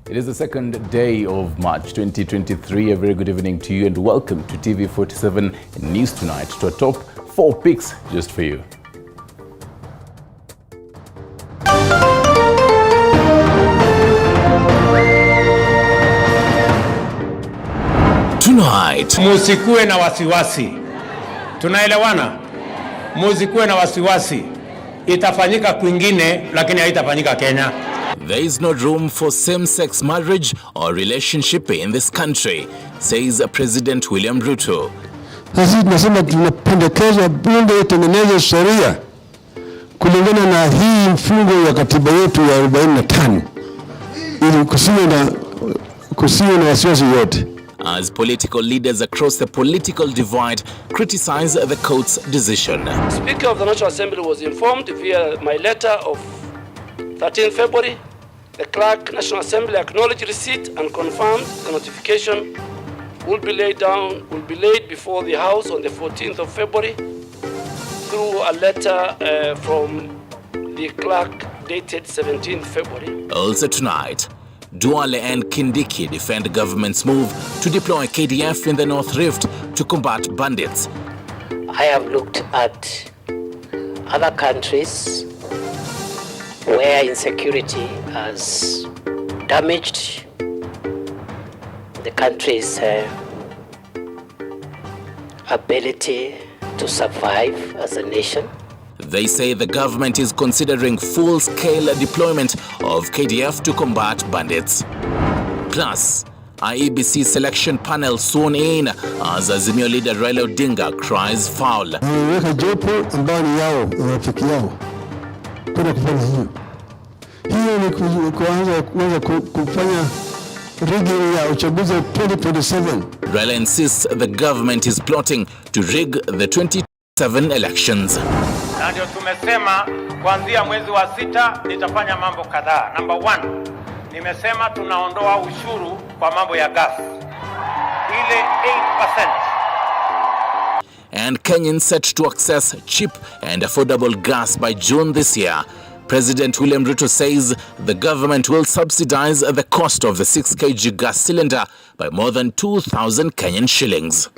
It is the second day of March 2023. A very good evening to you and welcome to TV47 News Tonight, to our top 4 picks just for you. Tonight. Musikuwe na wasiwasi. Tunaelewana? Musikuwe na wasiwasi. Itafanyika kwingine lakini haitafanyika Kenya. There is no room for same-sex marriage or relationship in this country, says President William Ruto. Sisi tunasema tunapendekeza bunge itengeneze sheria kulingana na hii mfungo ya katiba yetu ya 45 ili kusiwe na wasiwasi yote. As political leaders across the political divide criticize the court's decision. The Speaker of the National Assembly was informed via my letter of 13 February. The Clerk, National Assembly acknowledged receipt and confirmed the notification will be laid before the House on the 14th of February through a letter from the Clerk dated 17th February. Also tonight, Duale and Kindiki defend government's move to deploy KDF in the North Rift to combat bandits. I have looked at other countries where insecurity has damaged the country's ability to survive as a nation. They say the government is considering full-scale deployment of KDF to combat bandits. Plus, IEBC selection panel sworn in as Azimio leader Raila Odinga cries foul. Weka jopo ambao ni yao, rafiki yao. Kuna kufanya hiyo. Hiyo ni kuanza kufanya rigging ya uchaguzi 2027. Raila insists the government is plotting to rig the 2027 elections. Na ndio tumesema kuanzia mwezi wa 6 nitafanya mambo kadhaa. Number 1, nimesema tunaondoa ushuru kwa mambo ya gas. Ile 8%. And Kenyans set to access cheap and affordable gas by June this year. President William Ruto says the government will subsidize the cost of the 6 kg gas cylinder by more than 2,000 Kenyan shillings.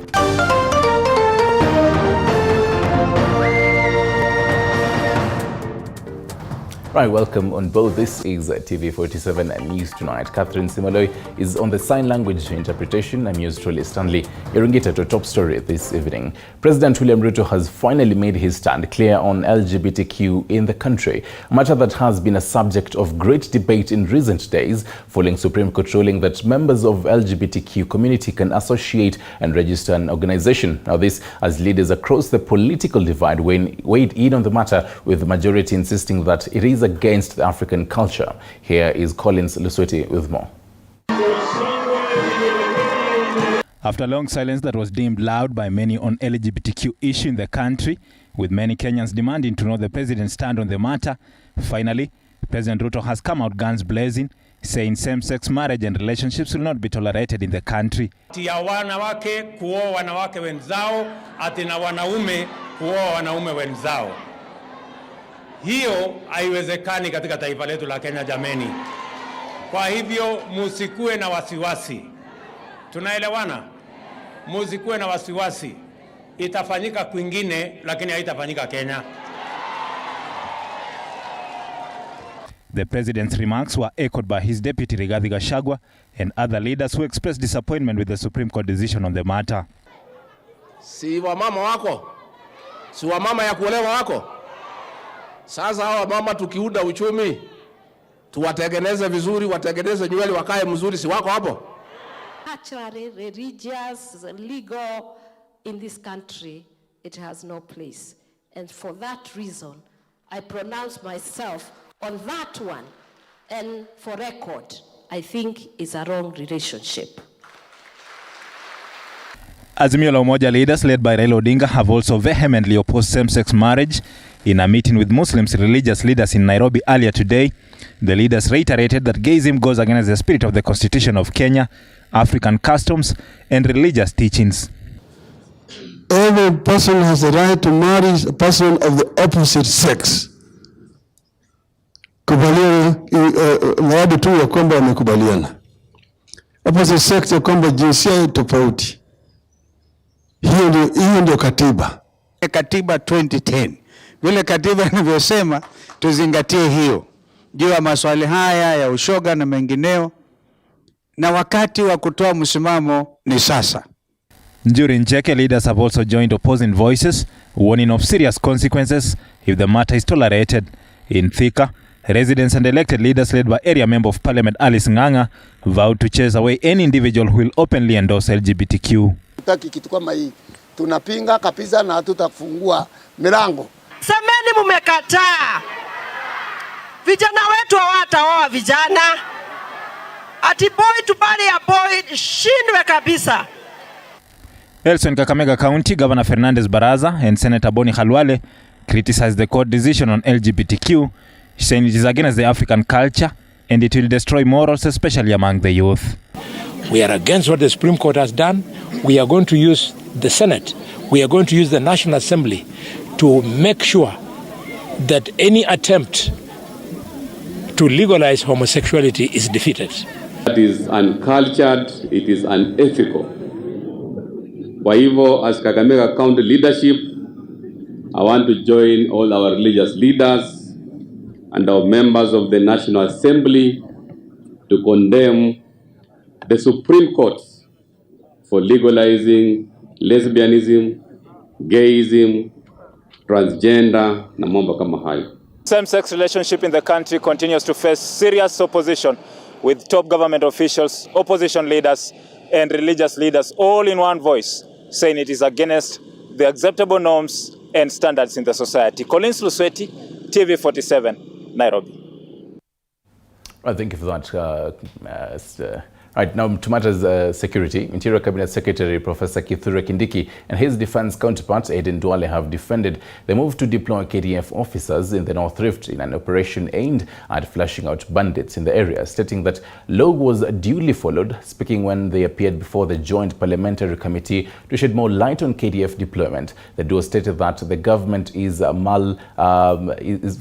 Right, welcome on both. This is TV47 News Tonight. Catherine Simaloi is on the sign language interpretation. I'm yours truly, Stanley Yerungita, to top story this evening. President William Ruto has finally made his stand clear on LGBTQ in the country, a matter that has been a subject of great debate in recent days, following Supreme Court ruling that members of LGBTQ community can associate and register an organization. Now this, as leaders across the political divide weighed in on the matter, with the majority insisting that it is against the African culture. Here is Collins Lusweti with more. After a long silence that was deemed loud by many on LGBTQ issue in the country, with many Kenyans demanding to know the president's stand on the matter, finally, President Ruto has come out guns blazing, saying same-sex marriage and relationships will not be tolerated in the country. Ati ya wanawake kuoa wanawake wenzao, ati na wanaume kuoa wanaume wenzao. Hiyo haiwezekani katika taifa letu la Kenya, jameni. Kwa hivyo musikuwe na wasiwasi. Tunaelewana? Musikuwe na wasiwasi. Itafanyika kwingine lakini haitafanyika Kenya. The president's remarks were echoed by his deputy Rigathi Gachagua and other leaders who expressed disappointment with the Supreme Court decision on the matter. Si wa mama wako? Si wa mama ya kuolewa wako? Sasa hawa mama tukiunda uchumi, tuwatengeneze vizuri, watengeneze nywele wakae mzuri, si wako hapo? Culturally, religious, legal, in this country, it has no place. And for that reason, I pronounce myself on that one. And for record, I think it's a wrong relationship. Azimio la Umoja leaders led by Raila Odinga have also vehemently opposed same-sex marriage. In a meeting with Muslims religious leaders in Nairobi earlier today, the leaders reiterated that gayism goes against the spirit of the Constitution of Kenya, African customs, and religious teachings. Every person has the right to marry a person of the opposite sex. Kubaliana, mradi tu ya kwamba wamekubaliana. opposite sex kwamba jinsia tofauti. Hiyo ndio katiba. Katiba 2010. Vile katiba inavyosema tuzingatie hiyo. Juu ya maswali haya ya ushoga na mengineo, na wakati wa kutoa msimamo ni sasa. During Njeke, leaders have also joined opposing voices, warning of serious consequences if the matter is tolerated. In Thika, residents and elected leaders led by Area Member of Parliament Alice Ng'ang'a vowed to chase away any individual who will openly endorse LGBTQ. Kitu kama hii tunapinga kabisa na hatutafungua milango. Semeni mumekataa. Vijana wetu hawataoa vijana. Ati boy to marry a boy shindwe kabisa. Also in Kakamega County, Governor Fernandez Baraza and Senator Boni Khalwale criticized the court decision on LGBTQ, saying it is against the African culture and it will destroy morals, especially among the youth. We are against what the Supreme Court has done. We are going to use the Senate. We are going to use the National Assembly to make sure that any attempt to legalize homosexuality is defeated. That is uncultured, it is unethical. Kwa hivyo, as Kakamega County leadership, I want to join all our religious leaders and our members of the National Assembly to condemn the Supreme Court for legalizing lesbianism, gayism, transgender na mambo kama hayo. Same-sex relationship in the country continues to face serious opposition, with top government officials, opposition leaders, and religious leaders all in one voice saying it is against the acceptable norms and standards in the society. Collins Lusweti, TV 47, Nairobi. Well, thank you for that. Right, now to matters security. Interior Cabinet Secretary Professor Kithure Kindiki and his defense counterpart Aden Duale have defended the move to deploy KDF officers in the North Rift in an operation aimed at flushing out bandits in the area, stating that law was duly followed. Speaking when they appeared before the Joint Parliamentary Committee to shed more light on KDF deployment, the duo stated that the government is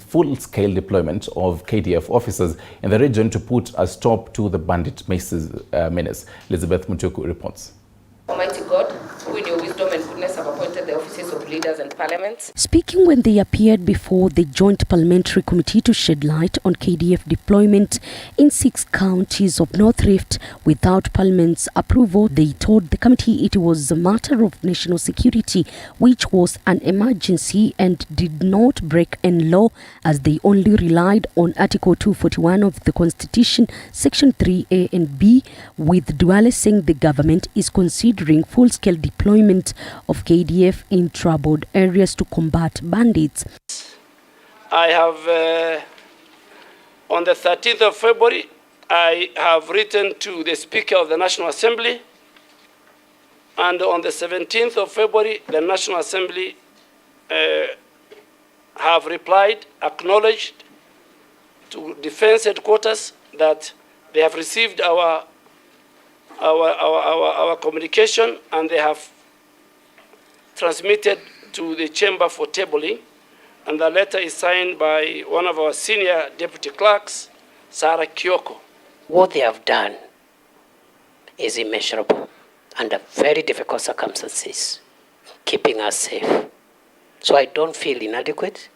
full-scale deployment of KDF officers in the region to put a stop to the bandit menace. Elizabeth Mutuku reports. Almighty God, who in your wisdom and goodness have appointed the offices of leaders and parliaments. Speaking when they appeared before the Joint Parliamentary Committee to shed light on KDF deployment in 6 counties of North Rift without Parliament's approval, they told the committee it was a matter of national security, which was an emergency and did not break any law, as they only relied on Article 241 of the Constitution, Section 3A and B, with Duale saying the government is considering full-scale deployment of KDF in troubled areas to combat bandits. I have, on the 13th of February, I have written to the Speaker of the National Assembly, and on the 17th of February, the National Assembly have replied, acknowledged to Defense Headquarters that they have received our communication, and they have transmitted to the chamber for tabling, and the letter is signed by one of our senior deputy clerks, Sarah Kyoko. What they have done is immeasurable under very difficult circumstances, keeping us safe. So I don't feel inadequate.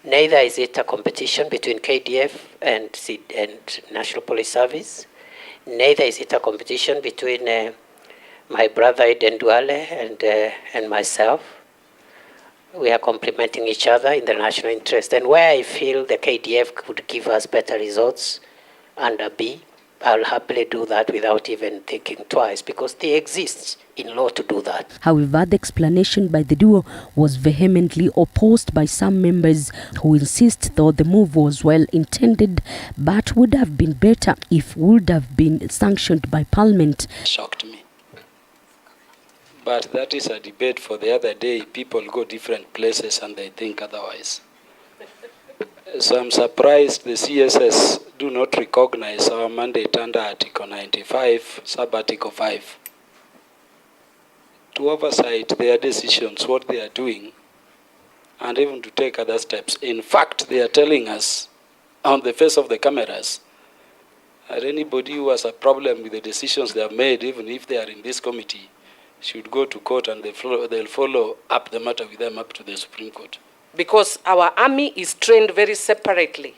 Neither is it a competition between KDF and National Police Service. Neither is it a competition between my brother Aden Duale and myself. We are complementing each other in the national interest. And where I feel the KDF could give us better results under B, I'll happily do that without even thinking twice, because they exist in law to do that. However, the explanation by the duo was vehemently opposed by some members who insist though the move was well intended but would have been better if would have been sanctioned by Parliament. Shocked me. But that is a debate for the other day. People go different places and they think otherwise. So I'm surprised the CSS do not recognize our mandate under Article 95, Sub-Article 5. To oversight their decisions, what they are doing, and even to take other steps. In fact, they are telling us on the face of the cameras And anybody who has a problem with the decisions they have made, even if they are in this committee, should go to court and they'll follow up the matter with them up to the Supreme Court. Because our army is trained very separately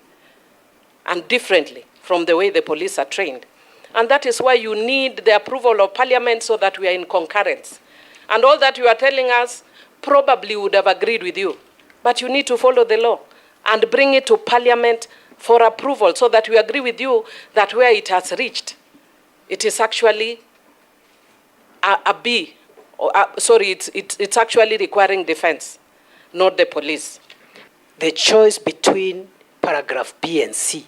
and differently from the way the police are trained. And that is why you need the approval of Parliament so that we are in concurrence. And all that you are telling us probably would have agreed with you. But you need to follow the law and bring it to Parliament for approval so that we agree with you that where it has reached, it is actually a B. It's actually requiring defense, not the police. The choice between paragraph B and C.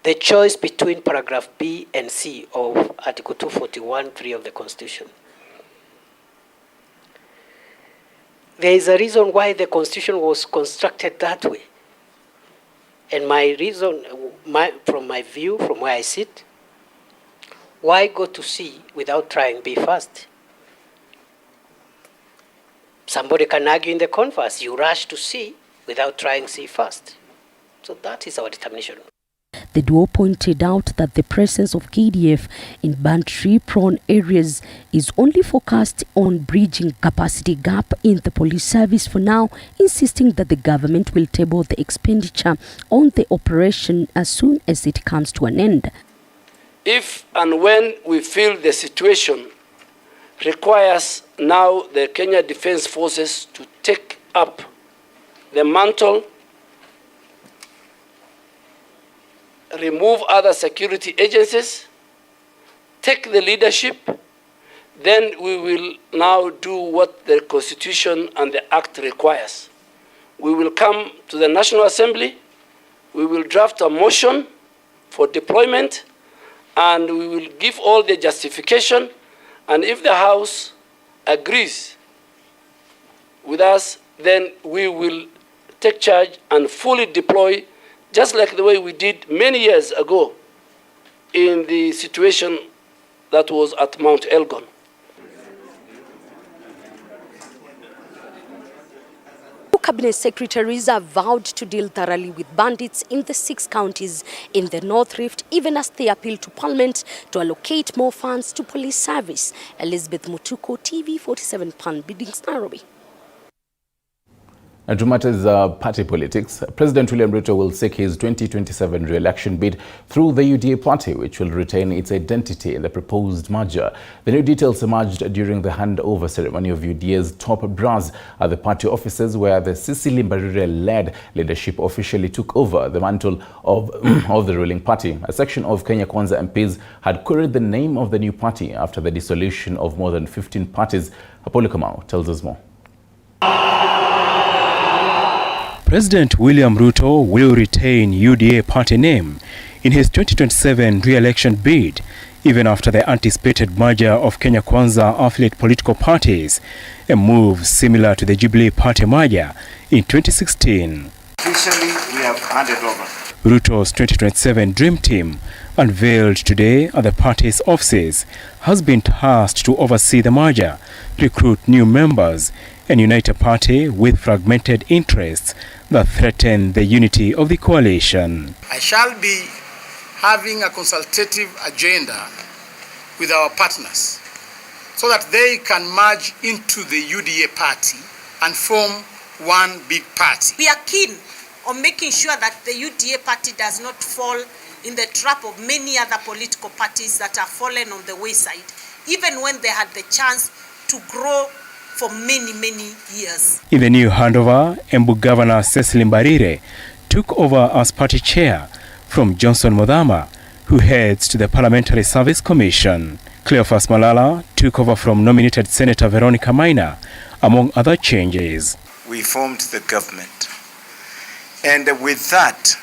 The choice between paragraph B and C of Article 241(3) of the Constitution. There is a reason why the Constitution was constructed that way. And my reason, from my view, from where I sit, why go to C without trying B first? Somebody can argue in the converse. You rush to C without trying C first. So that is our determination. The duo pointed out that the presence of KDF in banditry-prone areas is only focused on bridging capacity gap in the police service for now, insisting that the government will table the expenditure on the operation as soon as it comes to an end. If and when we feel the situation requires now the Kenya Defence Forces to take up the mantle, remove other security agencies, take the leadership, then we will now do what the Constitution and the Act requires. We will come to the National Assembly, we will draft a motion for deployment, and we will give all the justification, and if the House agrees with us, then we will take charge and fully deploy, just like the way we did many years ago in the situation that was at Mount Elgon. Cabinet secretaries are vowed to deal thoroughly with bandits in the 6 counties in the North Rift, even as they appeal to Parliament to allocate more funds to police service. Elizabeth Mutuko, TV47 Pan Biddings, Nairobi. And to matters party politics, President William Ruto will seek his 2027 re-election bid through the UDA party, which will retain its identity in the proposed merger. The new details emerged during the handover ceremony of UDA's top brass at the party offices, where the Cecily Mbarire-led leadership officially took over the mantle of the ruling party. A section of Kenya Kwanza MPs had queried the name of the new party after the dissolution of more than 15 parties. Apollo Kamau tells us more. President William Ruto will retain UDA party name in his 2027 re-election bid, even after the anticipated merger of Kenya Kwanza affiliate political parties, a move similar to the Jubilee Party merger in 2016. Officially, we have handed over. Ruto's 2027 Dream Team, unveiled today at the party's offices, has been tasked to oversee the merger, recruit new members, and unite a party with fragmented interests that threaten the unity of the coalition. I shall be having a consultative agenda with our partners so that they can merge into the UDA party and form one big party. We are keen on making sure that the UDA party does not fall in the trap of many other political parties that are fallen on the wayside, even when they had the chance to grow for many, many years. In the new handover, Embu Governor Cecily Mbarire took over as party chair from Johnson Muthama, who heads to the Parliamentary Service Commission. Cleophas Malala took over from nominated Senator Veronica Maina, among other changes. We formed the government, and with that,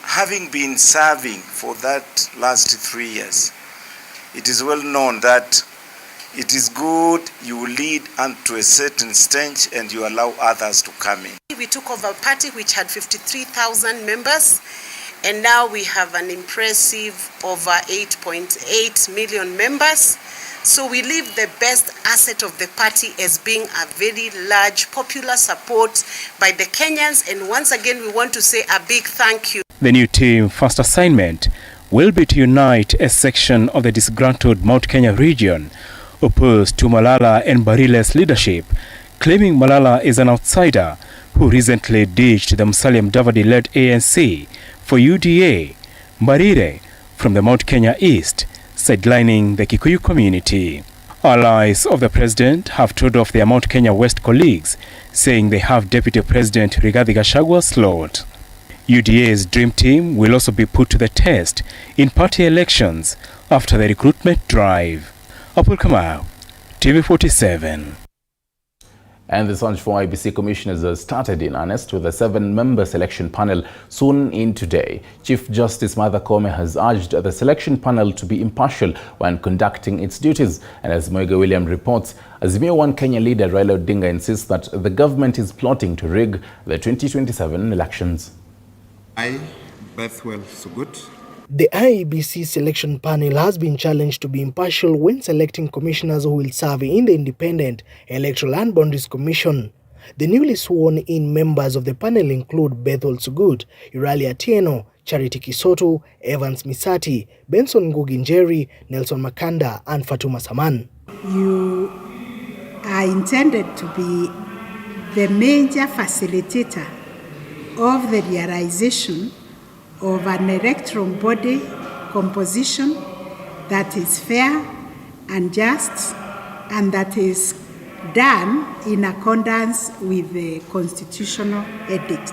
having been serving for that last 3 years, it is well known that it is good you lead unto a certain stage and you allow others to come in. We took over a party which had 53,000 members, and now we have an impressive over 8.8 million members. So we leave the best asset of the party as being a very large popular support by the Kenyans. And once again, we want to say a big thank you. The new team first assignment will be to unite a section of the disgruntled Mount Kenya region opposed to Malala and Barile's leadership, claiming Malala is an outsider who recently ditched the Musalia Mudavadi-led ANC for UDA. Mbarire from the Mount Kenya East, sidelining the Kikuyu community. Allies of the president have told off their Mount Kenya West colleagues, saying they have Deputy President Rigathi Gachagua slot. UDA's dream team will also be put to the test in party elections after the recruitment drive. Apul Kamau, TV47. And the search for IEBC commissioners has started in earnest with a 7-member selection panel soon in today. Chief Justice Martha Koome has urged the selection panel to be impartial when conducting its duties. And as Moiga William reports, Azimio One Kenya leader Raila Odinga insists that the government is plotting to rig the 2027 elections. Bethwell Sugut. The IEBC selection panel has been challenged to be impartial when selecting commissioners who will serve in the Independent Electoral and Boundaries Commission. The newly sworn-in members of the panel include Bethwell Sugut, Iralia Atieno, Charity Kisoto, Evans Misati, Benson Ngugi Njeri, Nelson Makanda, and Fatuma Saman. You are intended to be the major facilitator of the realization of an electoral body composition that is fair and just and that is done in accordance with the constitutional edict.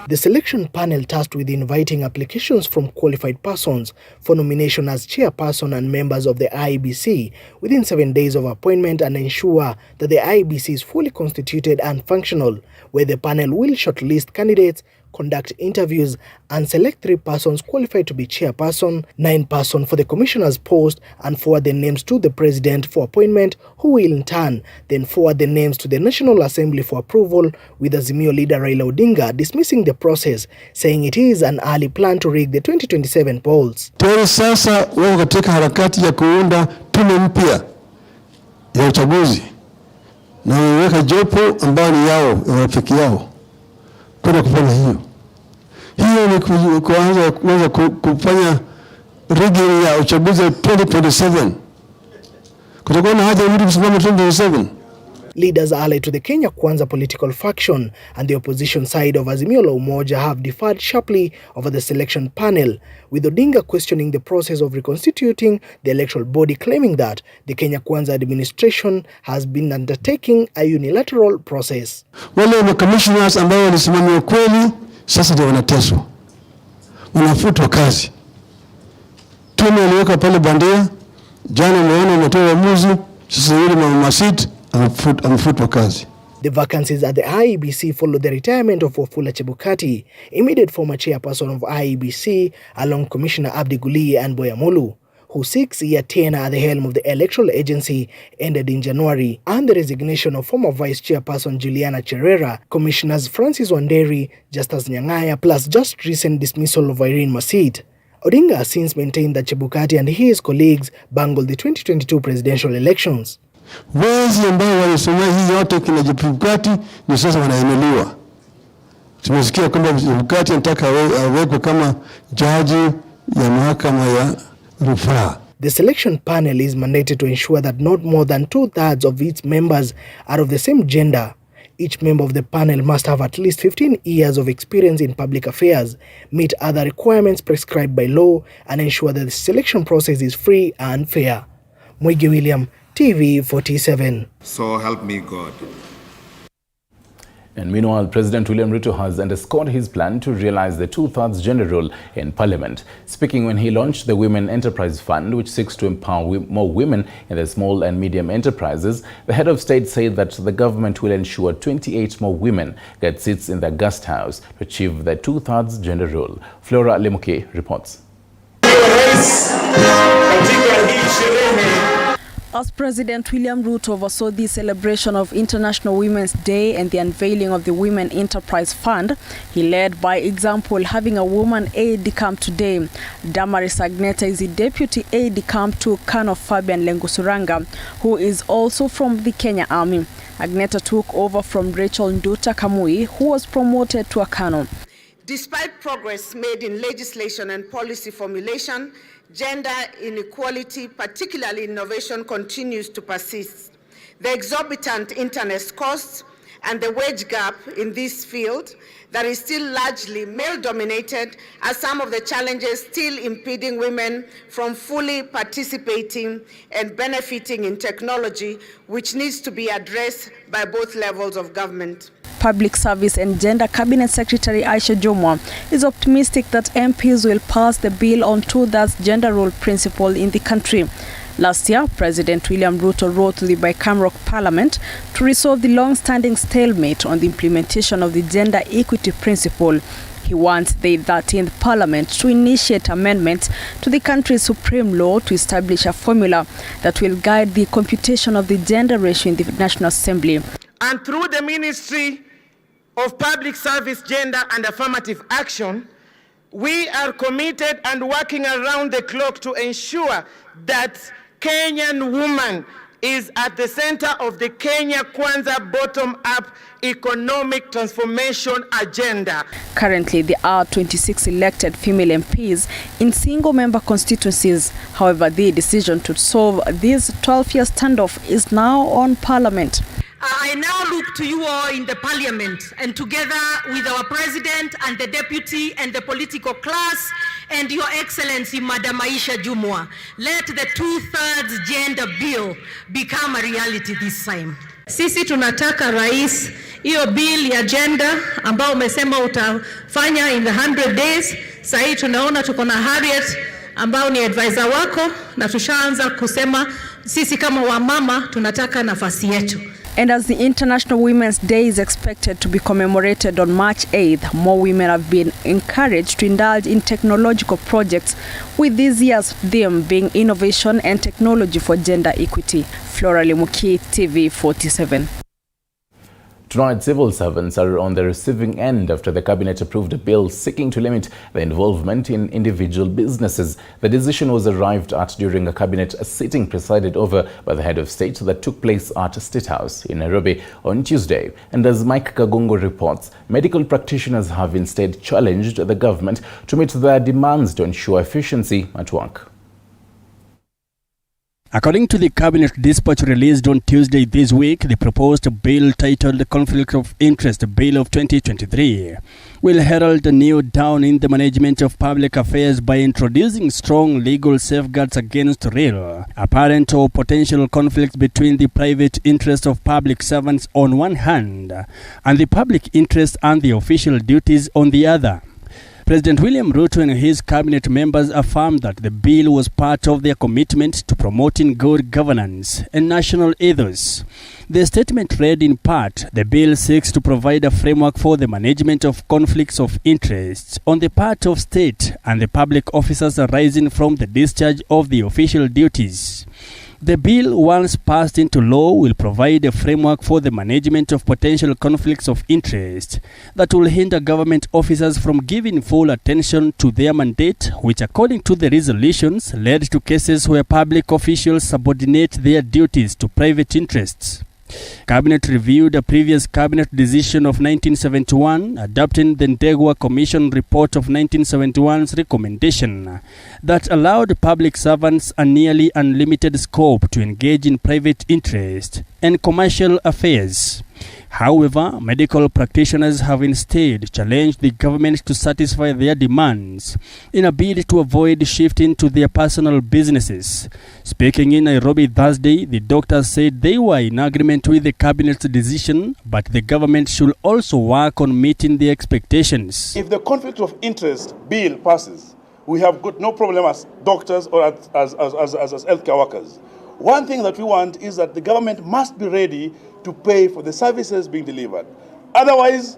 The selection panel tasked with inviting applications from qualified persons for nomination as chairperson and members of the IEBC within 7 days of appointment and ensure that the IEBC is fully constituted and functional, where the panel will shortlist candidates, conduct interviews, and select 3 persons qualified to be chairperson, 9 persons for the commissioner's post, and forward the names to the president for appointment, who will in turn then forward the names to the National Assembly for approval, with Azimio leader Raila Odinga dismissing the process, saying it is an early plan to rig the 2027 polls. Tayari sasa wako katika harakati ya kuunda tume mpya ya uchaguzi na waweka jopo ambao ni yao, ya rafiki yao, kwenda kufanya hiyo. Hiyo ni kuanza kufanya rigging ya uchaguzi 2027. Kutakuwa na haja ya mtu kusimama 2027. Leaders allied to the Kenya Kwanza political faction and the opposition side of Azimio la Umoja have differed sharply over the selection panel, with Odinga questioning the process of reconstituting the electoral body, claiming that the Kenya Kwanza administration has been undertaking a unilateral process. Wale commissioners ambao walisimamia kweli sasa ndio wanateswa, wanafutwa kazi. Tume aliweka pale bandia, jana umeona umetoa uamuzi, sasa yule mama seat amefutwa kazi. The vacancies at the IEBC follow the retirement of Wafula Chebukati, immediate former chairperson of IEBC, along Commissioner Abdi Guli and Boyamolu, whose 6-year tenure at the helm of the electoral agency ended in January, and the resignation of former vice chairperson Juliana Cherera, Commissioners Francis Wanderi, Justus Nyang'aya, plus just recent dismissal of Irene Masit. Odinga has since maintained that Chebukati and his colleagues bungled the 2022 presidential elections. Wezi ambao walisomea hii yote kina Chebukati ni sasa wanainuliwa. Tumesikia kwamba Chebukati anataka awekwe kama jaji ya mahakama ya rufaa. The selection panel is mandated to ensure that not more than 2/3 of its members are of the same gender. Each member of the panel must have at least 15 years of experience in public affairs, meet other requirements prescribed by law, and ensure that the selection process is free and fair. Moiga William, TV47. So help me God. And meanwhile, President William Ruto has underscored his plan to realize the 2/3 gender rule in Parliament. Speaking when he launched the Women Enterprise Fund, which seeks to empower more women in the small and medium enterprises, the head of state said that the government will ensure 28 more women get seats in the Guest House to achieve the 2/3 gender rule. Flora Lemuke reports. As President William Ruto oversaw the celebration of International Women's Day and the unveiling of the Women Enterprise Fund, he led by example, having a woman aide-de-camp today. Damaris Agneta is the deputy aide-de-camp to Colonel Fabian Lengusuranga, who is also from the Kenya Army. Agneta took over from Rachel Nduta Kamui, who was promoted to a colonel. Despite progress made in legislation and policy formulation, gender inequality, particularly innovation, continues to persist. The exorbitant internet costs and the wage gap in this field that is still largely male-dominated are some of the challenges still impeding women from fully participating and benefiting in technology, which needs to be addressed by both levels of government. Public Service and Gender Cabinet Secretary Aisha Jumwa is optimistic that MPs will pass the bill on 2/3 gender role principle in the country. Last year, President William Ruto wrote to the bicameral parliament to resolve the long-standing stalemate on the implementation of the gender equity principle. He wants the 13th Parliament to initiate amendments to the country's supreme law to establish a formula that will guide the computation of the gender ratio in the National Assembly. And through the Ministry of Public Service, Gender and Affirmative Action, we are committed and working around the clock to ensure that Kenyan woman is at the center of the Kenya Kwanza bottom-up economic transformation agenda. Currently, there are 26 elected female MPs in single-member constituencies. However, the decision to solve this 12-year standoff is now on Parliament. I now look to you all in the Parliament, and together with our President and the Deputy and the political class and Your Excellency Madam Aisha Jumwa, let the 2/3 gender bill become a reality this time. Sisi tunataka rais, hiyo bill ya gender ambao umesema utafanya in the 100 days, sasa tunaona tuko na Harriet ambao ni advisor wako, na tushaanza kusema sisi kama wamama tunataka nafasi yetu. And as the International Women's Day is expected to be commemorated on March 8th, more women have been encouraged to indulge in technological projects, with this year's theme being innovation and technology for gender equity. Flora Limuki, TV 47. Tonight, civil servants are on the receiving end after the cabinet approved a bill seeking to limit the involvement in individual businesses. The decision was arrived at during a cabinet sitting presided over by the head of state that took place at State House in Nairobi on Tuesday. And as Mike Kagongo reports, medical practitioners have instead challenged the government to meet their demands to ensure efficiency at work. According to the Cabinet dispatch released on Tuesday this week, the proposed bill titled the Conflict of Interest Bill of 2023 will herald a new dawn in the management of public affairs by introducing strong legal safeguards against real, apparent or potential conflicts between the private interest of public servants on one hand and the public interest and the official duties on the other. President William Ruto and his cabinet members affirmed that the bill was part of their commitment to promoting good governance and national ethos. The statement read in part, the bill seeks to provide a framework for the management of conflicts of interest on the part of state and the public officers arising from the discharge of the official duties. The bill, once passed into law, will provide a framework for the management of potential conflicts of interest that will hinder government officers from giving full attention to their mandate, which, according to the resolutions, led to cases where public officials subordinate their duties to private interests. Cabinet reviewed a previous cabinet decision of 1971, adopting the Ndegwa Commission report of 1971's recommendation that allowed public servants a nearly unlimited scope to engage in private interest and commercial affairs. However, medical practitioners have instead challenged the government to satisfy their demands in a bid to avoid shifting to their personal businesses. Speaking in Nairobi Thursday, the doctors said they were in agreement with the cabinet's decision, but the government should also work on meeting the expectations. If the conflict of interest bill passes, we have got no problem as doctors or as healthcare workers. One thing that we want is that the government must be ready to pay for the services being delivered. Otherwise,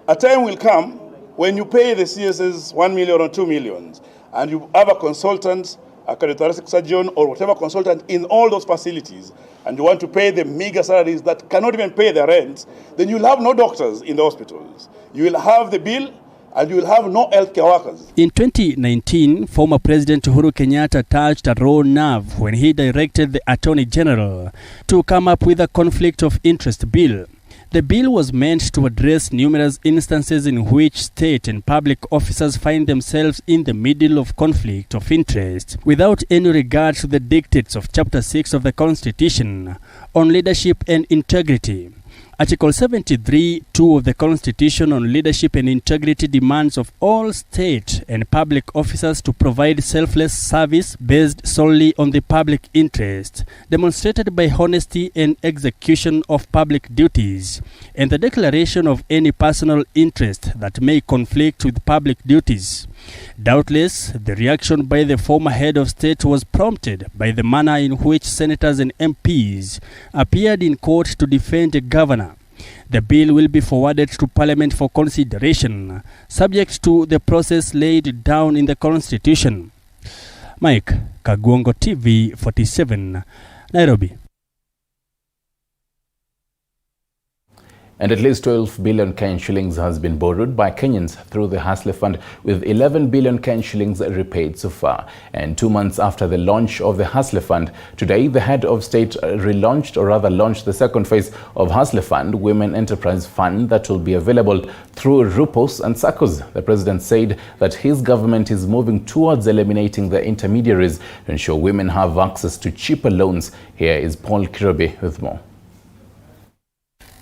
a time will come when you pay the CSS 1 million or 2 million, and you have a consultant a cardiothoracic surgeon or whatever consultant in all those facilities, and you want to pay them meager salaries that cannot even pay their rent, then you'll have no doctors in the hospitals. You will have the bill, and you will have no healthcare workers. In 2019, former President Uhuru Kenyatta touched a raw nerve when he directed the Attorney General to come up with a conflict of interest bill. The bill was meant to address numerous instances in which state and public officers find themselves in the middle of conflict of interest without any regard to the dictates of Chapter 6 of the Constitution on leadership and integrity. Article 73(2) of the Constitution on leadership and integrity demands of all state and public officers to provide selfless service based solely on the public interest, demonstrated by honesty and execution of public duties, and the declaration of any personal interest that may conflict with public duties. Doubtless, the reaction by the former head of state was prompted by the manner in which senators and MPs appeared in court to defend the governor. The bill will be forwarded to Parliament for consideration, subject to the process laid down in the Constitution. Mike Kagwongo, TV 47, Nairobi. And at least 12 billion Kenyan shillings has been borrowed by Kenyans through the Hustler Fund, with 11 billion Kenyan shillings repaid so far. And 2 months after the launch of the Hustler Fund, today the head of state launched the second phase of Hustler Fund, Women Enterprise Fund, that will be available through RUPOS and SACCOs. The president said that his government is moving towards eliminating the intermediaries to ensure women have access to cheaper loans. Here is Paul Kirobi with more.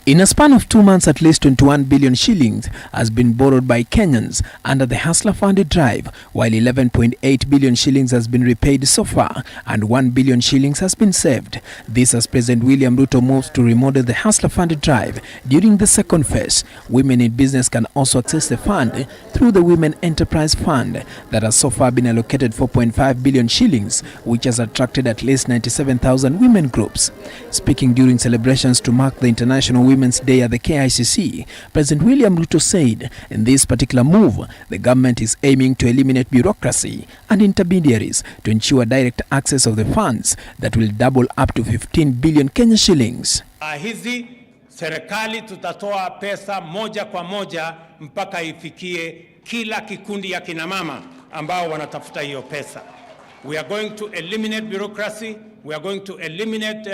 In a span of 2 months, at least 21 billion shillings has been borrowed by Kenyans under the Hustler Fund drive, while 11.8 billion shillings has been repaid so far and 1 billion shillings has been saved. This as President William Ruto moves to remodel the Hustler Fund drive. During the second phase, women in business can also access the fund through the Women Enterprise Fund that has so far been allocated 4.5 billion shillings, which has attracted at least 97,000 women groups. Speaking during celebrations to mark the International Women's Day at the KICC, President William Ruto said in this particular move, the government is aiming to eliminate bureaucracy and intermediaries to ensure direct access of the funds that will double up to 15 billion Kenya shillings. Hizi serikali tutatoa pesa moja kwa moja mpaka ifikie kila kikundi ya kina mama ambao wanatafuta hiyo pesa. We are going to eliminate bureaucracy. We are going to eliminate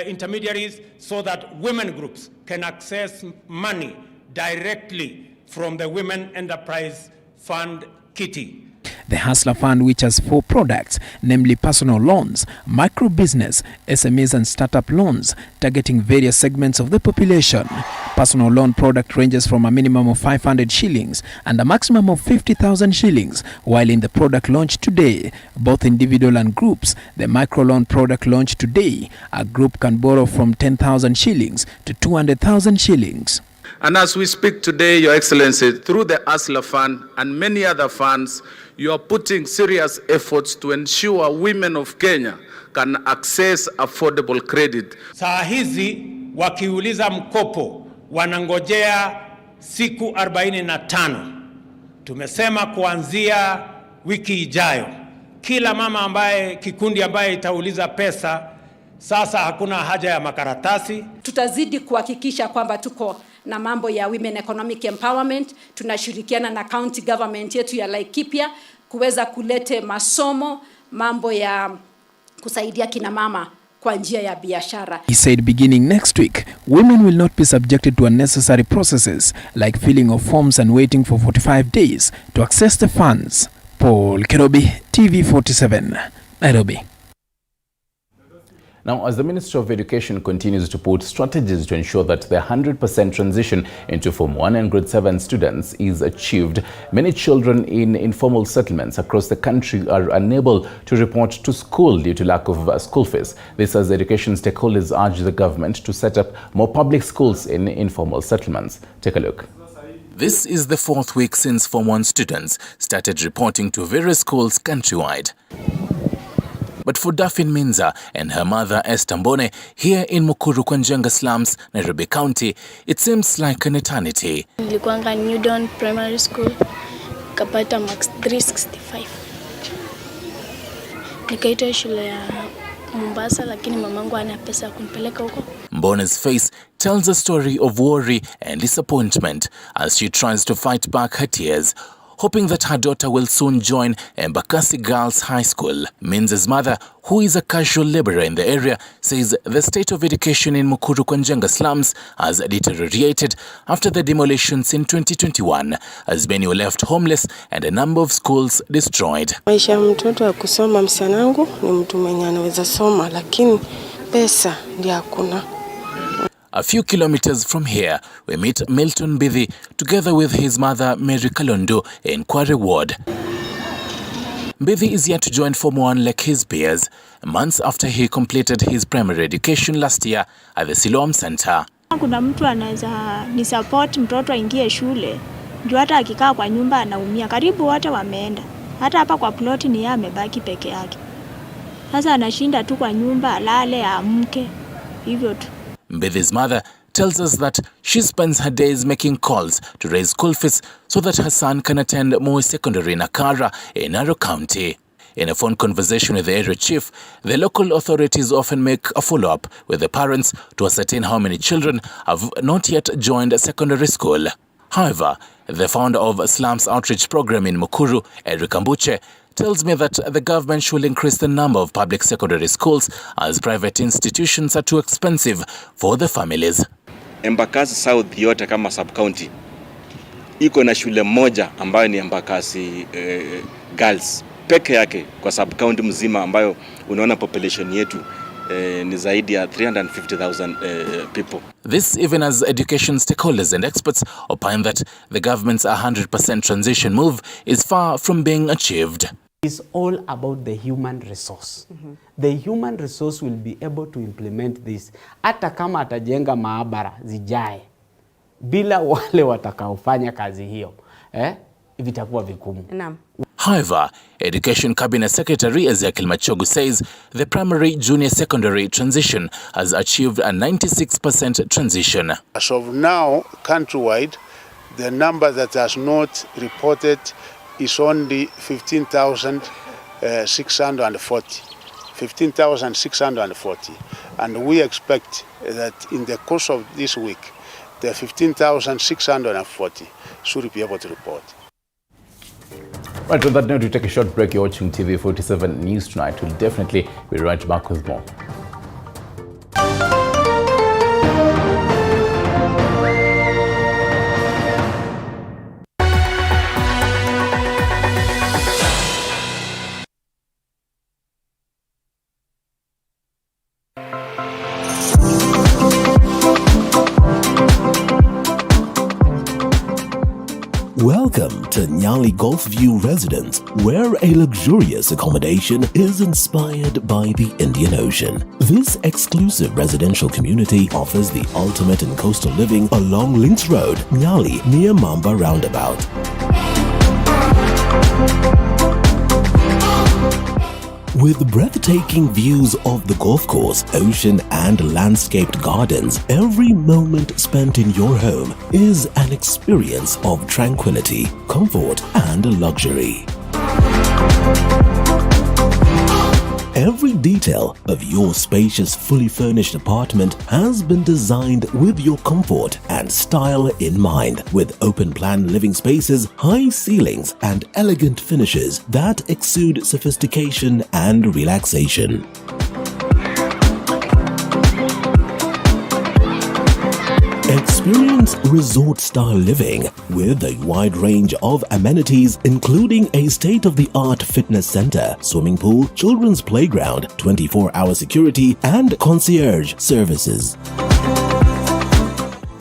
intermediaries so that women groups can access money directly from the Women Enterprise Fund kitty. The Hustler Fund, which has 4 products, namely personal loans, micro business, SMEs and startup loans, targeting various segments of the population. Personal loan product ranges from a minimum of 500 shillings and a maximum of 50,000 shillings, while in the product launched today, both individual and groups, the micro loan product launched today, a group can borrow from 10,000 shillings to 200,000 shillings. And as we speak today, Your Excellency, through the Hustler Fund and many other funds, you are putting serious efforts to ensure women of Kenya can access affordable credit. Saa hizi wakiuliza mkopo wanangojea siku 45. Tumesema kuanzia wiki ijayo, kila mama ambaye kikundi ambaye itauliza pesa, sasa hakuna haja ya makaratasi. Tutazidi kuhakikisha kwamba tuko na mambo ya women economic empowerment. Tunashirikiana na county government yetu ya Laikipia kuweza kulete masomo, mambo ya kusaidia kina mama kwa njia ya biashara. He said beginning next week, women will not be subjected to unnecessary processes like filling of forms and waiting for 45 days to access the funds. Paul Kirobi, TV 47, Nairobi. Now, as the Ministry of Education continues to put strategies to ensure that the 100% transition into Form 1 and Grade 7 students is achieved, many children in informal settlements across the country are unable to report to school due to lack of school fees. This as education stakeholders urge the government to set up more public schools in informal settlements. Take a look. This is the 4th week since Form 1 students started reporting to various schools countrywide. But for Daphne Minza and her mother Esther Mbone here in Mukuru Kwanjenga slums, Nairobi County, it seems like an eternity. Nilikuanga New Dawn Primary School, kapata max 365. Nikaitwa shule ya Mombasa, lakini mamangu hana pesa kunipeleka huko. Mbone's face tells a story of worry and disappointment as she tries to fight back her tears, hoping that her daughter will soon join Embakasi Girls High School. Minza's mother, who is a casual laborer in the area, says the state of education in Mukuru Kwanjenga slums has deteriorated after the demolitions in 2021, as many were left homeless and a number of schools destroyed. Maisha mtoto wa kusoma msanangu ni mtu mwenye anaweza soma, lakini pesa ndio hakuna. A few kilometers from here, we meet Milton Bithi together with his mother Mary Kalondo in Kware Ward. Bithi is yet to join Form 1 like his peers, months after he completed his primary education last year at the Siloam Center. Kuna mtu anaweza ni support mtoto aingie shule, ndio hata akikaa kwa nyumba anaumia. Karibu wote wameenda. Hata hapa kwa plot ni yeye amebaki peke yake. Sasa anashinda tu kwa nyumba, alale, amke, hivyo tu. Mbithi's mother tells us that she spends her days making calls to raise school fees so that her son can attend Moi Secondary in Akara in Narok County. In a phone conversation with the area chief, the local authorities often make a follow-up with the parents to ascertain how many children have not yet joined a secondary school. However, the founder of Slums Outreach Program in Mukuru, Eric Ambuche, tells me that the government should increase the number of public secondary schools as private institutions are too expensive for the families. Embakasi South yote kama sub-county iko na shule moja ambayo ni Embakasi Girls peke yake kwa sub-county mzima, ambayo unaona population yetu ni zaidi ya 350,000 people. This even as education stakeholders and experts opine that the government's 100% transition move is far from being achieved. It's all about the human resource. The human resource will be able to implement this. Hata kama atajenga maabara zijae, bila wale watakaofanya kazi hiyo, vitakuwa vigumu. Naam. However, Education Cabinet Secretary Ezekiel Machogu says the primary junior secondary transition has achieved a 96% transition. As of now, countrywide, the number that has not reported is only 15,640. 15,640. And we expect that in the course of this week, the 15,640 should be able to report. Right, on that note, we take a short break. You're watching TV47 News Tonight. We'll definitely be right back with more. Welcome to Nyali Golf View Residence, where a luxurious accommodation is inspired by the Indian Ocean. This exclusive residential community offers the ultimate in coastal living along Links Road, Nyali, near Mamba Roundabout. With breathtaking views of the golf course, ocean and landscaped gardens, every moment spent in your home is an experience of tranquility, comfort and luxury. Every detail of your spacious, fully furnished apartment has been designed with your comfort and style in mind, with open-plan living spaces, high ceilings, and elegant finishes that exude sophistication and relaxation. Experience resort-style living with a wide range of amenities, including a state-of-the-art fitness center, swimming pool, children's playground, 24-hour security, and concierge services.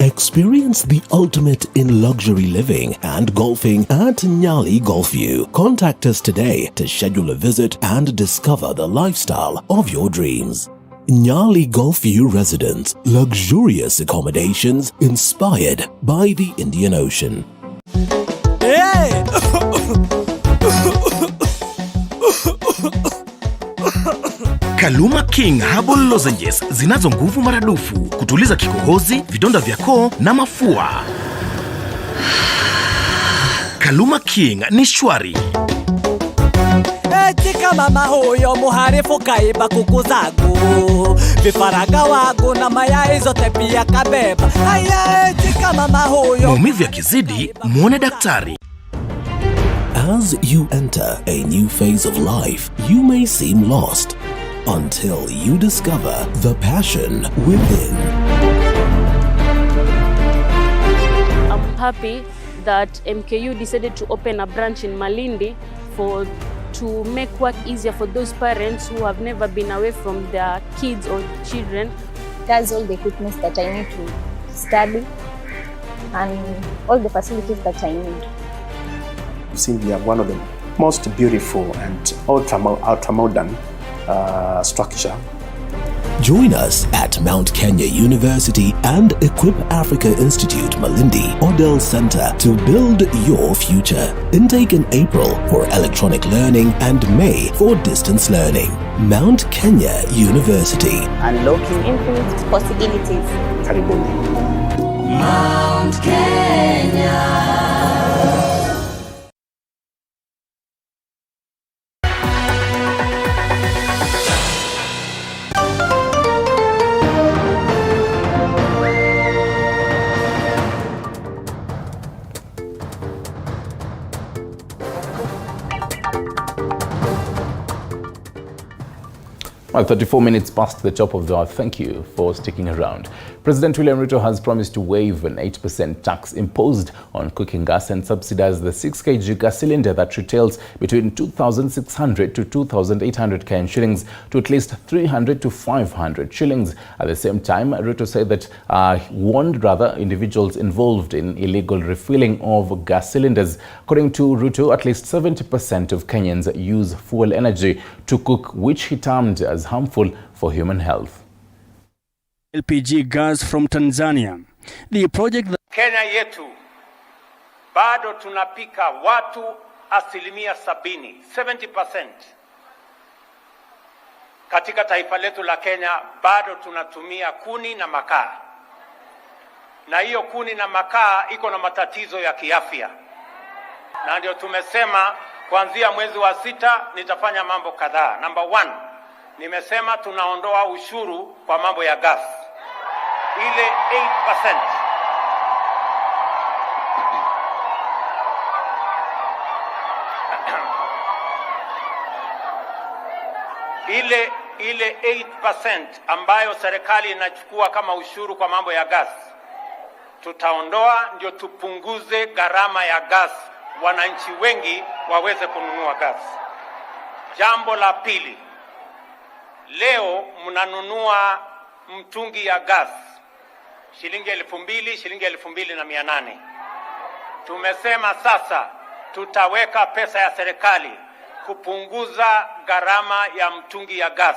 Experience the ultimate in luxury living and golfing at Nyali Golfview. Contact us today to schedule a visit and discover the lifestyle of your dreams. Nyali Golfview Residence, luxurious accommodations inspired by the Indian Ocean. Hey! Kaluma King Herbal Lozenges zinazo nguvu maradufu kutuliza kikohozi, vidonda vya koo na mafua. Kaluma King ni shwari. Tika itika mama huyo muharifu kaiba kuku zangu, vifaranga wangu na mayai zote pia kabeba. Haya, itika mama huyo. Maumivu yakizidi, muone daktari. As you enter a new phase of life, you may seem lost until you discover the passion within. I'm happy that MKU decided to open a branch in Malindi to make work easier for those parents who have never been away from their kids or children. That's all the equipment that I need to study and all the facilities that I need. We have one of the most beautiful and ultra-modern structure. Join us at Mount Kenya University and Equip Africa Institute Malindi Odell Center to build your future. Intake in April for electronic learning and May for distance learning. Mount Kenya University. Unlocking infinite possibilities. Karibuni. Mount Kenya. Well, 34 minutes past the top of the hour. Thank you for sticking around. President William Ruto has promised to waive an 8% tax imposed on cooking gas and subsidize the 6 kg gas cylinder that retails between 2,600 to 2,800 Kenyan shillings to at least 300 to 500 shillings. At the same time, Ruto said that warned individuals involved in illegal refilling of gas cylinders. According to Ruto, at least 70% of Kenyans use fuel energy to cook, which he termed as harmful for human health. LPG gas from Tanzania. The project that Kenya yetu bado tunapika watu 70% katika taifa letu la Kenya bado tunatumia kuni na makaa, na hiyo kuni na makaa iko na matatizo ya kiafya, na ndio tumesema kuanzia mwezi wa 6 nitafanya mambo kadhaa. Number 1, nimesema tunaondoa ushuru kwa mambo ya gas ile 8%. ile 8% ambayo serikali inachukua kama ushuru kwa mambo ya gas tutaondoa, ndio tupunguze gharama ya gas, wananchi wengi waweze kununua gas. Jambo la pili, leo mnanunua mtungi ya gas shilingi 2,000, shilingi 2,800. Tumesema sasa tutaweka pesa ya serikali kupunguza gharama ya mtungi ya gas.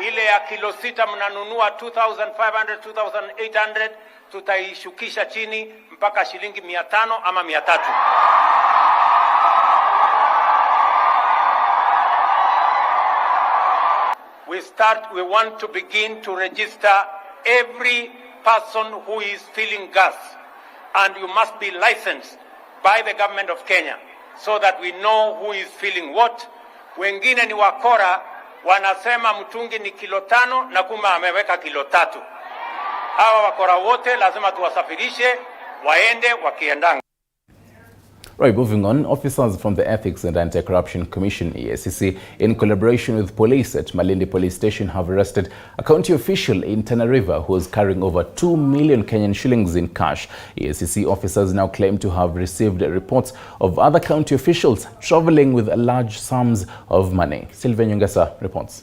Ile ya kilo 6 mnanunua 2,500, 2,800, tutaishukisha chini mpaka shilingi 500 ama 300. We want to begin to register every person who is filling gas, and you must be licensed by the government of Kenya so that we know who is filling what. Wengine ni wakora, wanasema mtungi ni kilo 5 na kumbe ameweka kilo 3. Hawa wakora wote lazima tuwasafirishe waende wakiendanga. Right, moving on, officers from the Ethics and Anti-Corruption Commission, EACC, in collaboration with police at Malindi Police Station, have arrested a county official in Tana River who was carrying over 2 million Kenyan shillings in cash. EACC officers now claim to have received reports of other county officials traveling with large sums of money. Sylvia Nyongesa reports.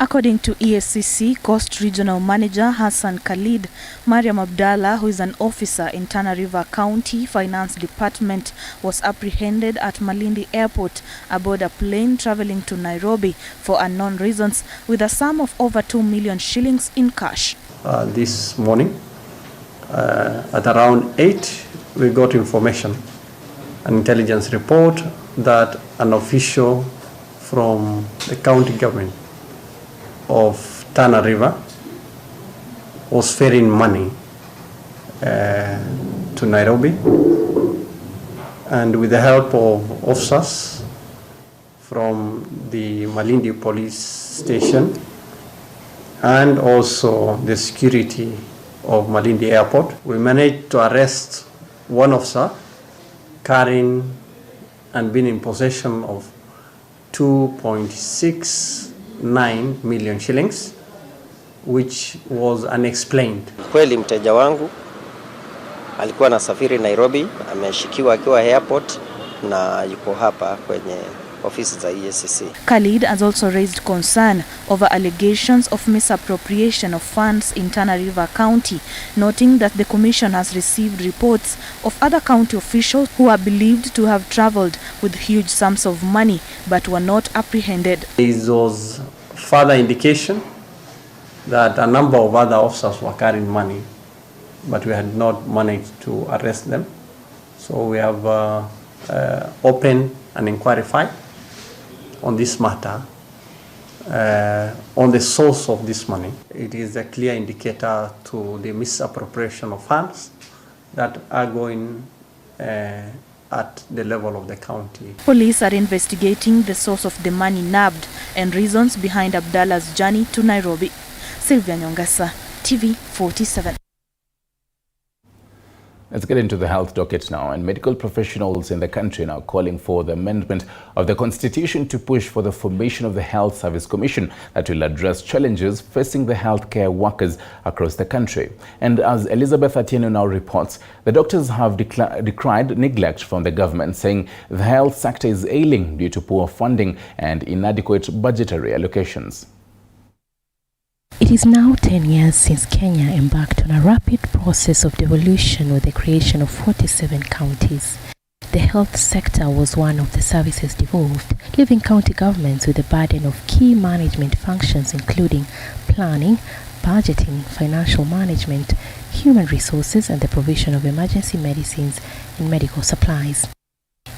According to EACC Coast Regional Manager Hassan Khalid, Mariam Abdallah, who is an officer in Tana River County Finance Department, was apprehended at Malindi Airport aboard a plane traveling to Nairobi for unknown reasons with a sum of over 2 million shillings in cash. This morning, at around 8, we got information, an intelligence report that an official from the county government of Tana River was ferrying money to Nairobi, and with the help of officers from the Malindi police station and also the security of Malindi airport. We managed to arrest one officer carrying and being in possession of 2.69 million shillings, which was unexplained. Kweli mteja wangu alikuwa anasafiri Nairobi, ameshikiwa akiwa airport na yuko hapa kwenye ofisi za EACC. Khalid has also raised concern over allegations of misappropriation of funds in Tana River County, noting that the commission has received reports of other county officials who are believed to have traveled with huge sums of money but were not apprehended. There was further indication that a number of other officers were carrying money, but we had not managed to arrest them. So we have opened an inquiry file on this matter, on the source of this money. It is a clear indicator to the misappropriation of funds that are going at the level of the county. Police are investigating the source of the money nabbed and reasons behind Abdallah's journey to Nairobi. Sylvia Nyongasa, TV 47. Let's get into the health docket now. And medical professionals in the country now calling for the amendment of the Constitution to push for the formation of the Health Service Commission that will address challenges facing the healthcare workers across the country. And as Elizabeth Atieno now reports, the doctors have decried neglect from the government, saying the health sector is ailing due to poor funding and inadequate budgetary allocations. It is now 10 years since Kenya embarked on a rapid process of devolution with the creation of 47 counties. The health sector was one of the services devolved, leaving county governments with the burden of key management functions including planning, budgeting, financial management, human resources, and the provision of emergency medicines and medical supplies.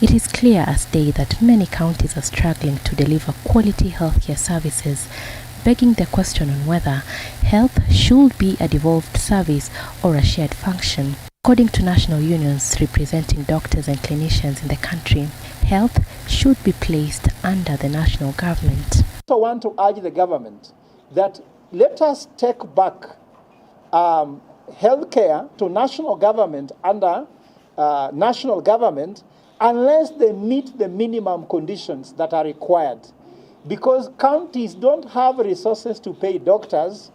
It is clear as day that many counties are struggling to deliver quality healthcare services, begging the question on whether health should be a devolved service or a shared function. According to national unions representing doctors and clinicians in the country, health should be placed under the national government. I want to urge the government that let us take back healthcare to national government under national government unless they meet the minimum conditions that are required. Because counties don't have resources to pay doctors,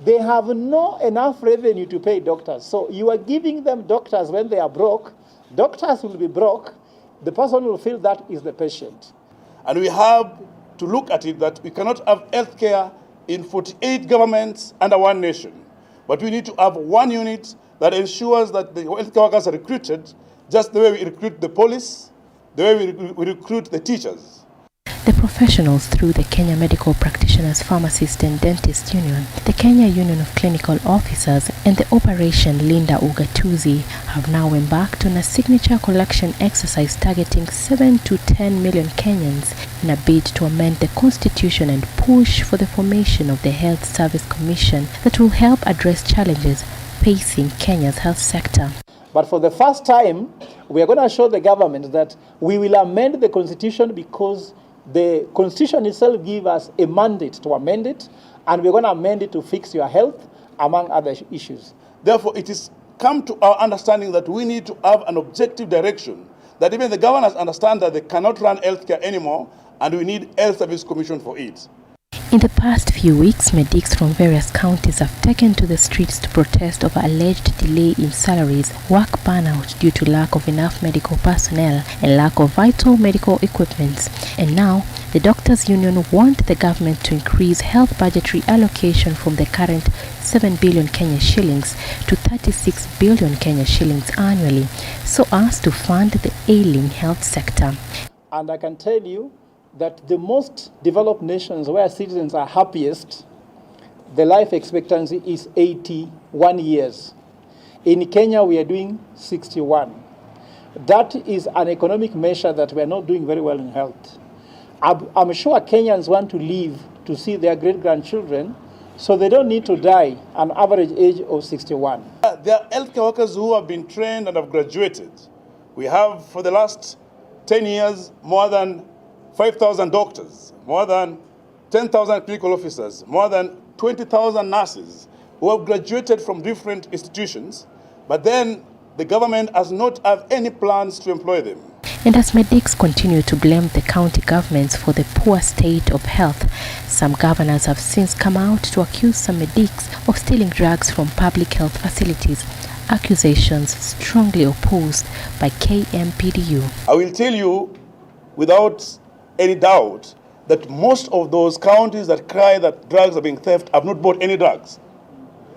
they have not enough revenue to pay doctors. So you are giving them doctors when they are broke, doctors will be broke, the person will feel that is the patient. And we have to look at it that we cannot have healthcare in 48 governments under one nation. But we need to have one unit that ensures that the healthcare workers are recruited just the way we recruit the police, the way we recruit the teachers. The professionals through the Kenya Medical Practitioners, Pharmacists and Dentists Union, the Kenya Union of Clinical Officers, and the Operation Linda Ugatuzi have now embarked on a signature collection exercise targeting 7 to 10 million Kenyans in a bid to amend the constitution and push for the formation of the Health Service Commission that will help address challenges facing Kenya's health sector. But for the first time, we are going to show the government that we will amend the constitution because the constitution itself gives us a mandate to amend it, and we're going to amend it to fix your health, among other issues. Therefore, it is come to our understanding that we need to have an objective direction, that even the governors understand that they cannot run healthcare anymore, and we need Health Service Commission for it. In the past few weeks, medics from various counties have taken to the streets to protest over alleged delay in salaries, work burnout due to lack of enough medical personnel, and lack of vital medical equipment. And now, the Doctors' Union want the government to increase health budgetary allocation from the current 7 billion Kenya shillings to 36 billion Kenya shillings annually, so as to fund the ailing health sector. And I can tell you that the most developed nations where citizens are happiest, the life expectancy is 81 years. In Kenya, we are doing 61. That is an economic measure that we are not doing very well in health. I'm sure Kenyans want to live to see their great-grandchildren, so they don't need to die at an average age of 61. There are healthcare workers who have been trained and have graduated. We have, for the last 10 years, more than 5,000 doctors, more than 10,000 clinical officers, more than 20,000 nurses who have graduated from different institutions, but then the government has not have any plans to employ them. And as medics continue to blame the county governments for the poor state of health, some governors have since come out to accuse some medics of stealing drugs from public health facilities, accusations strongly opposed by KMPDU. I will tell you without any doubt that most of those counties that cry that drugs are being theft have not bought any drugs.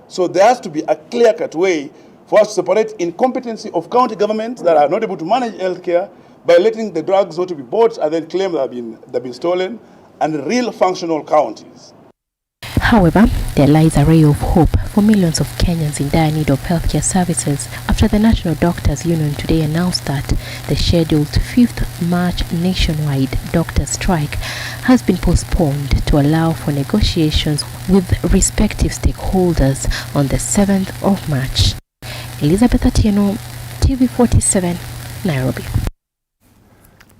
So there has to be a clear-cut way for us to separate incompetency of county governments that are not able to manage healthcare by letting the drugs not to be bought and then claim that they've been stolen, and real functional counties. However, there lies a ray of hope for millions of Kenyans in dire need of healthcare services after the National Doctors Union today announced that the scheduled 5th March nationwide doctor strike has been postponed to allow for negotiations with respective stakeholders on the 7th of March. Elizabeth Atieno, TV47, Nairobi.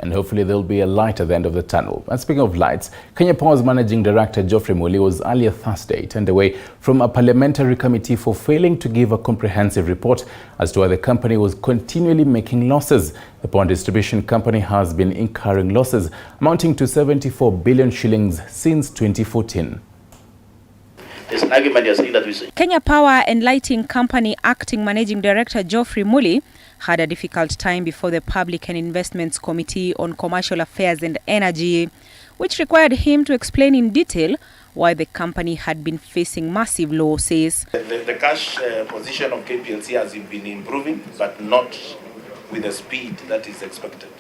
And hopefully there'll be a light at the end of the tunnel. And speaking of lights, Kenya Power's Managing Director Geoffrey Muli was earlier Thursday turned away from a parliamentary committee for failing to give a comprehensive report as to why the company was continually making losses. The power distribution company has been incurring losses amounting to 74 billion shillings since 2014. There's an argument you're saying that we say. Kenya Power and Lighting Company Acting Managing Director Geoffrey Muli had a difficult time before the Public and Investments Committee on Commercial Affairs and Energy, which required him to explain in detail why the company had been facing massive losses. The cash position of KPLC has been improving, but not with the speed that is expected.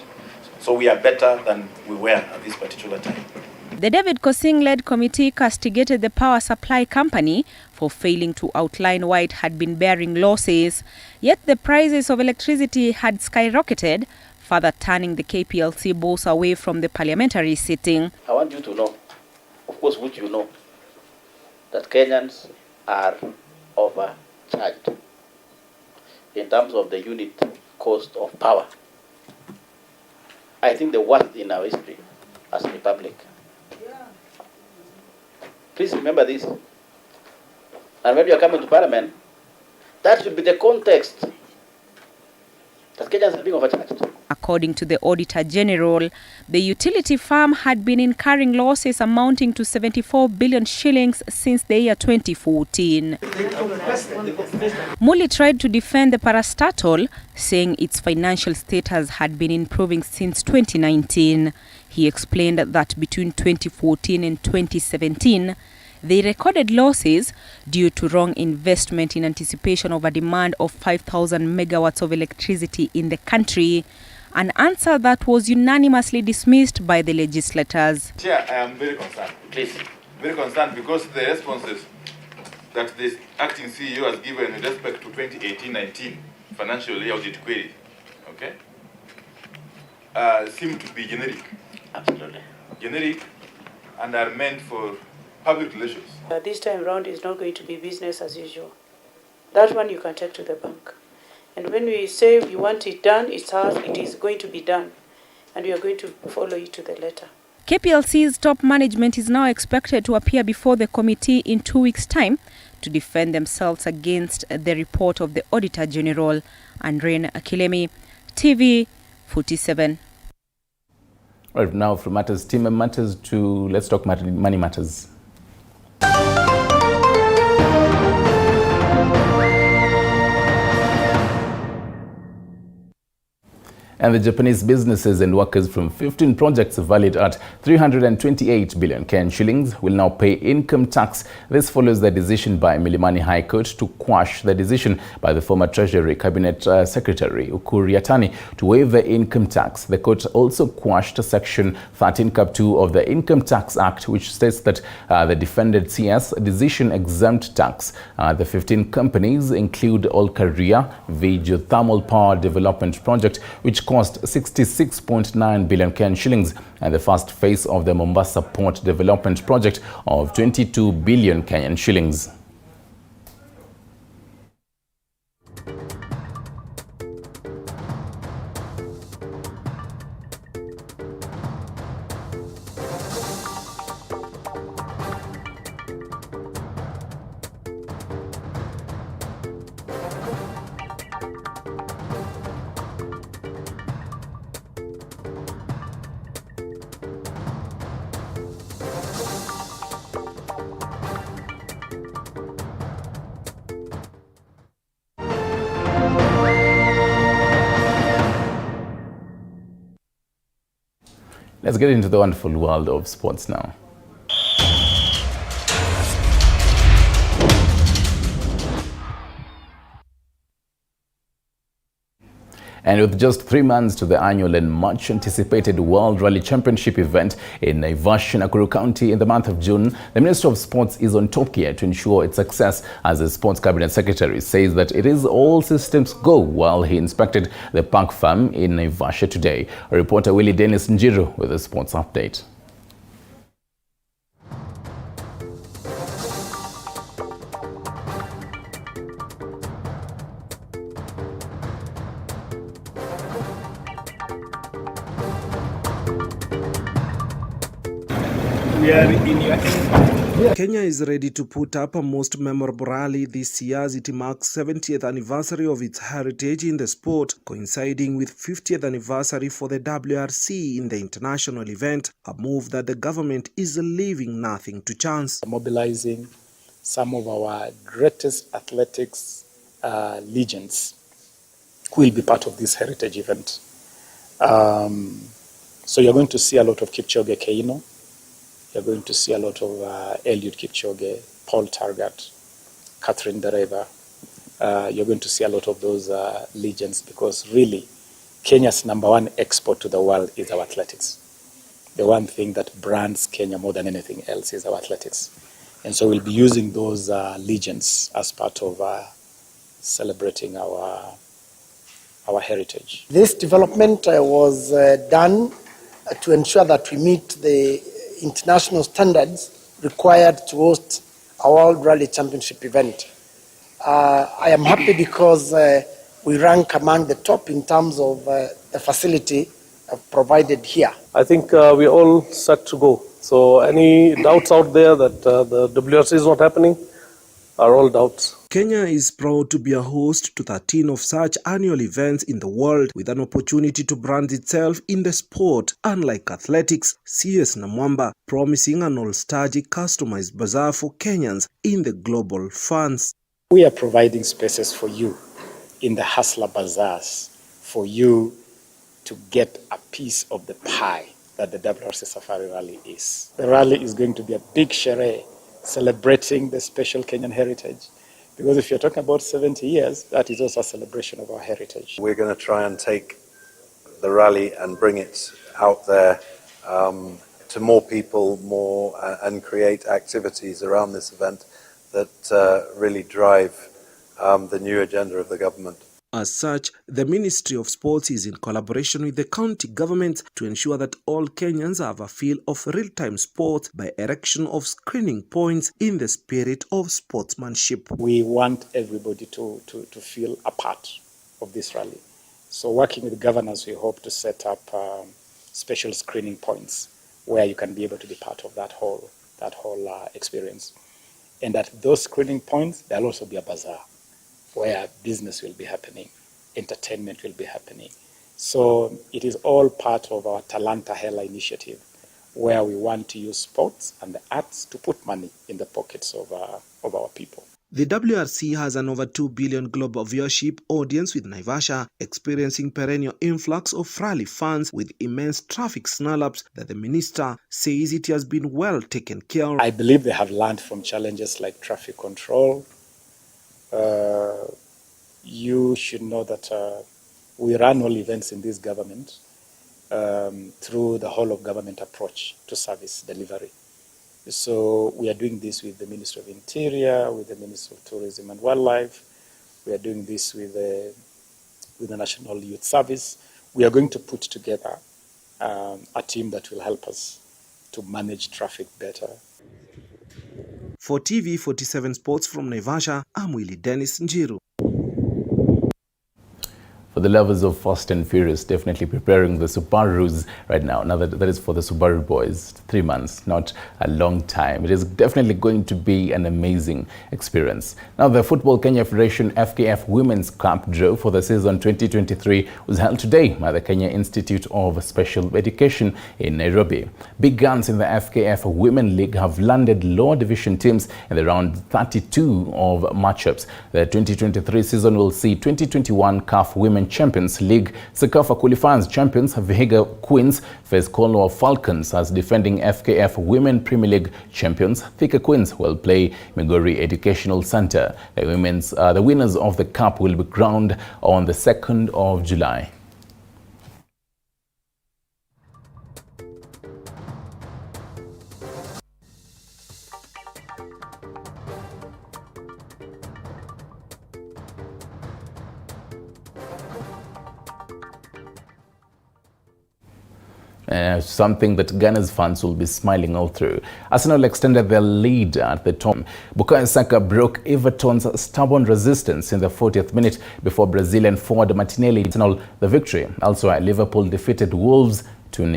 So we are better than we were at this particular time. The David Kosing-led committee castigated the power supply company for failing to outline why it had been bearing losses. Yet the prices of electricity had skyrocketed, further turning the KPLC boss away from the parliamentary sitting. I want you to know, of course, which you know, that Kenyans are overcharged in terms of the unit cost of power. I think the worst in our history as a republic. Please remember this. And when you are coming to Parliament, that should be the context that Kenyans are being overcharged. According to the Auditor General, the utility firm had been incurring losses amounting to 74 billion shillings since the year 2014. Muli tried to defend the parastatal, saying its financial status had been improving since 2019. He explained that between 2014 and 2017, they recorded losses due to wrong investment in anticipation of a demand of 5,000 megawatts of electricity in the country, an answer that was unanimously dismissed by the legislators. Chair, I am very concerned. Please. Very concerned because the responses that the acting CEO has given with respect to 2018-19 financial year audit query, okay, seem to be generic. Absolutely. Generic and are meant for public relations. This time around is not going to be business as usual. That one you can take to the bank. And when we say we want it done, it's how it is going to be done. And we are going to follow it to the letter. KPLC's top management is now expected to appear before the committee in 2 weeks' time to defend themselves against the report of the Auditor General, Andreen Akilemi, TV 47. Right, now from matters, team matters to let's talk money matters. And the Japanese businesses and workers from 15 projects valued at 328 billion Kenyan shillings will now pay income tax. This follows the decision by Milimani High Court to quash the decision by the former Treasury Cabinet Secretary Ukur Yatani to waive the income tax. The court also quashed Section 13(2) of the Income Tax Act, which states that the defended CS decision exempt tax. The 15 companies include Olkaria Viju Thermal Power Development Project, which cost 66.9 billion Kenyan shillings, and the first phase of the Mombasa Port Development Project of 22 billion Kenyan shillings. Let's get into the wonderful world of sports now. And with just 3 months to the annual and much anticipated World Rally Championship event in Naivasha, Nakuru County in the month of June, the Minister of Sports is on top gear to ensure its success, as the Sports Cabinet Secretary says that it is all systems go while he inspected the Park Farm in Naivasha today. Our reporter Willie Dennis Njiru with a sports update. Kenya is ready to put up a most memorable rally this year as it marks 70th anniversary of its heritage in the sport, coinciding with 50th anniversary for the WRC in the international event, a move that the government is leaving nothing to chance. Mobilizing some of our greatest athletics legends who will be part of this heritage event. So you're going to see a lot of Kipchoge Keino. You're going to see a lot of Eliud Kipchoge, Paul Targat, Catherine Dereva. You're going to see a lot of those legends, because really Kenya's #1 export to the world is our athletics. The one thing that brands Kenya more than anything else is our athletics. And so we'll be using those legends as part of celebrating our heritage. This development was done to ensure that we meet the international standards required to host a World Rally Championship event. I am happy because we rank among the top in terms of the facility provided here. I think we're all set to go. So any doubts out there that the WRC is not happening are all doubts. Kenya is proud to be a host to 13 of such annual events in the world, with an opportunity to brand itself in the sport, unlike athletics. CS Namwamba promising an nostalgic customized bazaar for Kenyans in the global fans. We are providing spaces for you in the hustler bazaars for you to get a piece of the pie that the WRC Safari Rally is. The rally is going to be a big sheree celebrating the special Kenyan heritage. Because if you're talking about 70 years, that is also a celebration of our heritage. We're going to try and take the rally and bring it out there to more people, and create activities around this event that really drive the new agenda of the government. As such, the Ministry of Sports is in collaboration with the county government to ensure that all Kenyans have a feel of real-time sport by erection of screening points in the spirit of sportsmanship. We want everybody to feel a part of this rally. So working with governors, we hope to set up special screening points where you can be able to be part of that whole experience. And at those screening points, there'll also be a bazaar where business will be happening, entertainment will be happening. So it is all part of our Talanta Hela initiative, where we want to use sports and the arts to put money in the pockets of our people. The WRC has an over 2 billion global viewership audience, with Naivasha experiencing perennial influx of rally fans with immense traffic snarl-ups that the minister says it has been well taken care of. I believe they have learned from challenges like traffic control. You should know that we run all events in this government through the whole of government approach to service delivery. So we are doing this with the Ministry of Interior, with the Ministry of Tourism and Wildlife. We are doing this with the National Youth Service. We are going to put together a team that will help us to manage traffic better. For TV47 Sports from Naivasha, I'm Willie Dennis Njiru. For the lovers of Fast and Furious, definitely preparing the Subarus right now. Now that is for the Subaru boys. 3 months, not a long time. It is definitely going to be an amazing experience. Now, the Football Kenya Federation FKF Women's Cup draw for the season 2023 was held today by the Kenya Institute of Special Education in Nairobi. Big guns in the FKF Women League have landed lower division teams in the round 32 of matchups. The 2023 season will see 2021 CAF Women Women Champions League. Sekafa qualifiers champions Vihiga Queens face Kolwa Falcons as defending FKF Women Premier League champions. Thika Queens will play Migori Educational Center. The winners of the cup will be crowned on the 2nd of July. Something that Ghana's fans will be smiling all through. Arsenal extended their lead at the top. Bukayo Saka broke Everton's stubborn resistance in the 40th minute before Brazilian forward Martinelli Arsenal the victory. Also, Liverpool defeated Wolves